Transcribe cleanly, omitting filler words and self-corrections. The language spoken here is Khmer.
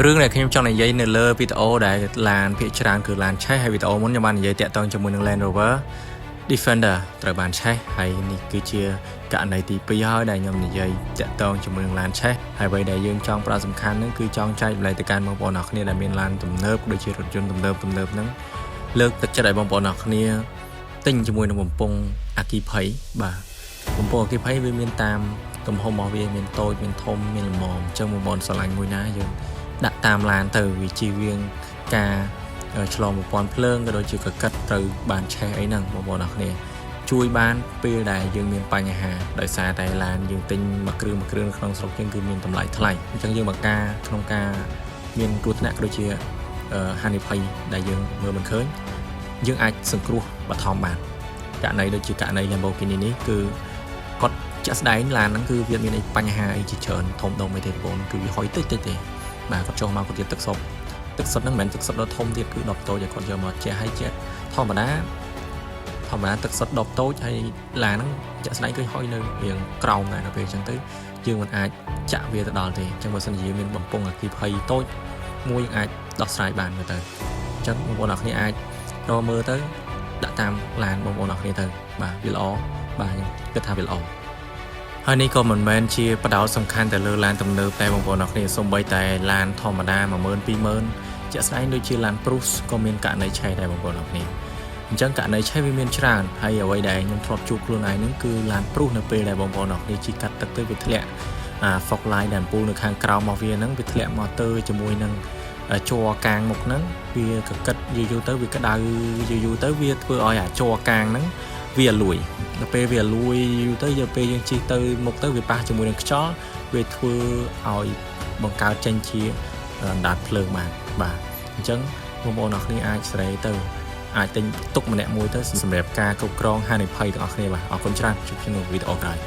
รื่องnày khi trong này dây nở lơ video để làn phía tràn cứ làn cháy hay video muốn cho bạn dây tẹt tông cho mình Land Rover Defenderត្រូវបានឆេះហើយនេះគឺជាករណីទី2ហើយដែលខ្ញុំនិយាយតាក់ទងជាមួយនឹងឡានឆេះហើយអ្វីដែលយើងចង់ផ្ដោតសំខាន់ហ្នឹងគឺចង់ចែកតម្លៃទៅកាន់បងប្អូនអរគ្នាដែលមានឡានទំនើបដូចជារថយន្តទំនើបហ្នឹងលើកទឹកចិត្តឲ្យបងប្អូនអរគ្នាទិញជាមួយនឹងបំពង់អគ្គិភ័យបាទបំពង់អគ្គិភ័យវាមានតាមទំហំរបស់វាមានតូចមានធំមានល្មមអញ្ចឹងបងប្អូនស្រឡាញ់មួយណាយើងដាក់តាមឡានទៅវាជៀសវាងការឆ្លងប្រព័ន្ធភ្លើងក៏ដូចជាកកិតត្រូវបានឆេះអីហ្នឹងបងប្អូនអរគ្នាជួយបានពេលដែលយើងមានបញ្ហាដោយសារតែឡានយើងទិញមួយគ្រឿងក្នុងស្រុកយើងគឺមានតម្លៃថ្លៃអញ្ចឹងយើងបង្ការក្នុងការមានគ្រោះថ្នាក់ក៏ដូចជាហានិភ័យដែលយើងមើលមិនឃើញយើងអាចសង្គ្រោះបឋមបានករណីដូចជាករណី Lamborghini នេះគឺគាត់ចាក់ស្ដែងឡានហ្នឹងគឺវាមានបញ្ហាអីជាច្រើនធំដុំអីទេបងប្អូនគឺវាហុយតិចទេបាទគាត់ចុះមកគាត់ទៀតទឹកសុទ្ធហ្នឹងមិនមែនទឹកសុទ្ធដល់ធំទៀតគឺដបតូចឲ្យគាត់យកមកជះឲ្យជះធម្មតាទឹកសុទ្ធដបតូចហើយឡានហ្នឹងចាក់ស្ដែងគឺហុយនៅរៀងក្រោមដែរដល់ពេលអញ្ចឹងទៅយើងមិនអាចចាក់វាទៅដល់ទេអញ្ចឹងបើសិនជាមានបំពង់អគ្គិភ័យតូចមួយអាចដោះស្រាយបានមើលទៅអញ្ចឹងបងប្អូនអរគ្នាអាចរកមើលទៅដាក់តាមឡានបងប្អូនអរគ្នាទៅបាទវាល្អបាទខ្ញុំគិតថាវាល្អហើយនេះក៏មិនមែនជាបដោតសំខាន់តែលើឡានទំនើបតែបងប្អូនអរគ្នាសូម្បីតែឡានធម្មតា 10000 20000ជាក់ស្ដែងដូចជាឡាន Prius ក៏មានករណីឆេះដែរបងប្អូនអរគ្នាអញ្ចឹងករណីឆេះវាមានច្រើនហើយអ្វីដែលខ្ញុំធ្លាប់ជួបខ្លួនឯងហ្នឹងគឺឡាន Prius នៅពេលដែលបងប្អូនអរគ្នាជិះកាត់ទឹកទៅវាធ្លាក់fog light ដែលអំពូលនៅខាងក្រោមរបស់វាហ្នឹងវាធ្លាក់មកទៅជាមួយនឹងជ័រកាងមុខហ្នឹងវាកកិតយូរទៅវាក្តៅយូរទៅវាធ្វើឲ្យជ័រកាងហ្នឹងវាលួយដល់ពេលវាលួយយូរទៅដល់ពេលយើងជិះទៅមុខទៅវាប៉ះជាមួយនឹងខ្យល់វាធ្វើឲ្យបង្កើតចេញជាអណ្ដាតភ្លើងបានបាទអញ្ចឹងបងប្អូនអរគ្នាអាចស្រែទៅអាចទិញទុកម្នាក់មួយទៅសម្រាប់ការគ្រប់គ្រងហានិភ័យទាំងអស់គ្នាបាទអរគុណច្រើនជួបគ្នានៅវីដេអូក្រោយ